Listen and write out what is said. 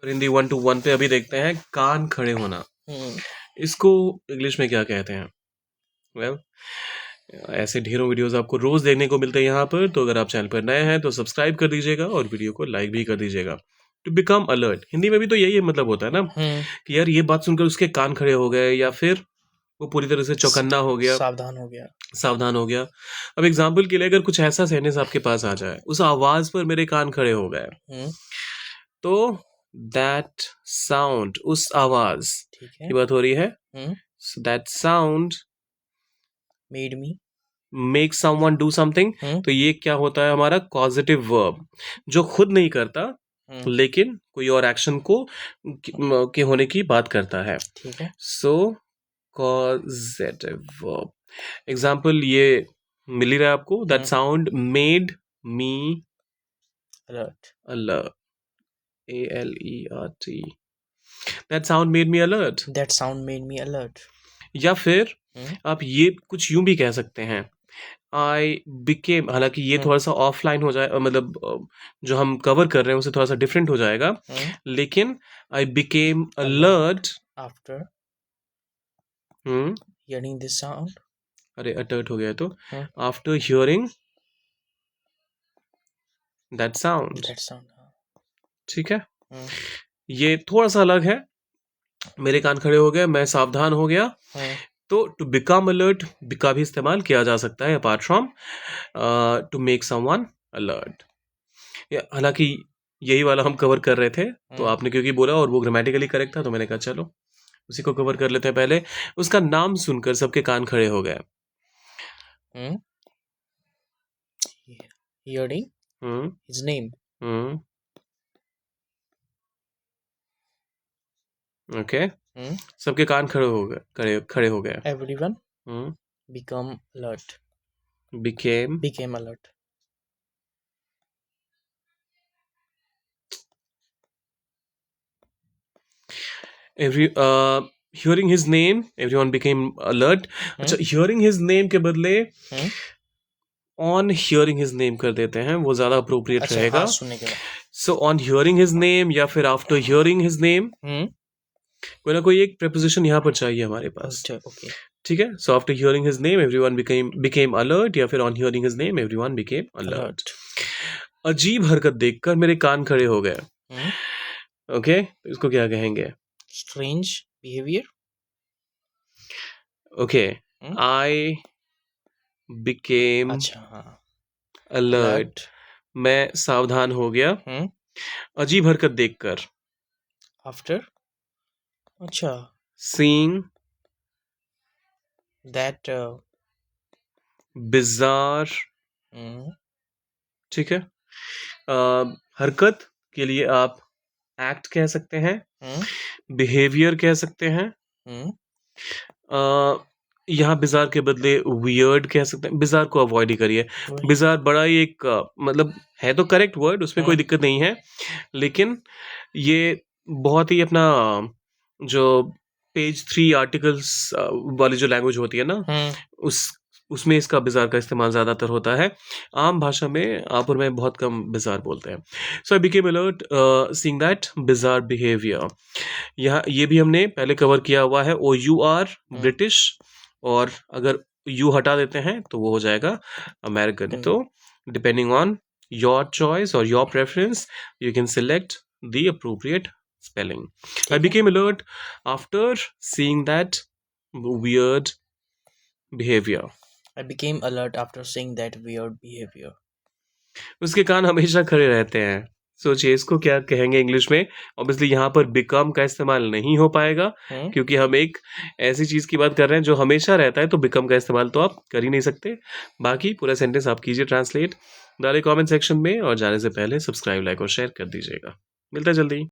और हिंदी 1 to 1 पे अभी देखते हैं कान खड़े होना। इसको इंग्लिश में क्या कहते हैं? वेल ऐसे ढेरों वीडियोस आपको रोज देखने को मिलते हैं यहाँ पर, तो अगर आप चैनल पर नए हैं तो सब्सक्राइब कर दीजिएगा और वीडियो को लाइक भी कर दीजिएगा। टू बिकम अलर्ट हिंदी में भी तो यही मतलब होता है ना कि यार ये बात सुनकर उसके कान खड़े हो गए, या फिर वो पूरी तरह से चौकन्ना हो गया, सावधान हो गया। अब एग्जाम्पल के लिए अगर कुछ ऐसा सेंटेंस आपके पास आ जाए, उस आवाज पर मेरे कान खड़े हो गए, तो दैट साउंड, उस आवाज की बात हो रही है। That sound made me, make someone do something. तो ये क्या होता है? हमारा कॉजेटिव वर्ब, जो खुद नहीं करता लेकिन कोई और एक्शन को के होने की बात करता है। ठीक है। सो कॉजेटिव वर्ब। एग्जाम्पल ये मिल ही रहा है आपको। That sound made me alert, alert, ALERT। That sound made me alert, that sound made me alert. या फिर आप ये कुछ यूं भी कह सकते हैं, आई बिकेम, हालांकि ये थोड़ा सा ऑफलाइन हो जाए, मतलब जो हम कवर कर रहे हैं उसे थोड़ा सा डिफरेंट हो जाएगा, लेकिन आई became alert after hearing this sound. अरे अलर्ट हो गया तो आफ्टर हियरिंग दैट साउंड। ठीक है, ये थोड़ा सा अलग है। मेरे कान खड़े हो गए, मैं सावधान हो गया। तो टू बिकम अलर्ट का भी इस्तेमाल किया जा सकता है apart from to make someone alert. हालांकि यही वाला हम कवर कर रहे थे, तो आपने क्योंकि बोला और वो ग्रामेटिकली करेक्ट था, तो मैंने कहा चलो उसी को कवर कर लेते हैं। पहले उसका नाम सुनकर सबके कान खड़े हो गए। Hearing his name. ओके, सबके कान खड़े हो गए, खड़े हो गए। Everyone become alert. became alert. hearing his name, everyone became alert। अच्छा, hearing his name के बदले on hearing his name कर देते हैं, वो ज्यादा अप्रोप्रिएट रहेगा। So on hearing his name या फिर आफ्टर हियरिंग हिज नेम, कोई ना कोई एक प्रेपोजिशन यहाँ पर चाहिए हमारे पास। ठीक है, so after hearing his name everyone became alert, या फिर on hearing his name everyone became alert। अजीब हरकत देखकर मेरे कान खड़े हो गए। ओके, इसको क्या कहेंगे? Strange behavior. Okay, I became alert, मैं सावधान हो गया अजीब हरकत देखकर। After seeing that bizarre। ठीक है, हरकत के लिए आप एक्ट कह सकते हैं, बिहेवियर कह सकते हैं, यहाँ बिजार के बदले वियर्ड कह सकते हैं। बिजार को अवॉइड ही करिए, बिजार बड़ा ही एक मतलब है तो करेक्ट वर्ड, उसमें कोई दिक्कत नहीं है, लेकिन ये बहुत ही अपना जो पेज 3 आर्टिकल्स वाली जो लैंग्वेज होती है ना, उसमें इसका बिजार का इस्तेमाल ज्यादातर होता है। आम भाषा में आप और मैं बहुत कम बिजार बोलते हैं। So I became alert seeing that bizarre behaviour. यहाँ ये भी हमने पहले कवर किया हुआ है। OUR ब्रिटिश, और अगर यू हटा देते हैं तो वो हो जाएगा अमेरिकन। तो डिपेंडिंग ऑन योर चॉइस और your preference, you can select the appropriate spelling. I became alert after seeing that weird behavior. I became alert after seeing that weird behavior. उसके कान हमेशा खड़े रहते हैं। सोचिए इसको क्या कहेंगे इंग्लिश में। ऑब्वियसली यहाँ पर बिकम का इस्तेमाल नहीं हो पाएगा, क्योंकि हम एक ऐसी चीज की बात कर रहे हैं जो हमेशा रहता है, तो बिकम का इस्तेमाल तो आप कर ही नहीं सकते। बाकी पूरा सेंटेंस आप कीजिए ट्रांसलेट, डालिए कमेंट सेक्शन में, और जाने से पहले सब्सक्राइब, लाइक और शेयर कर दीजिएगा। मिलता है जल्दी।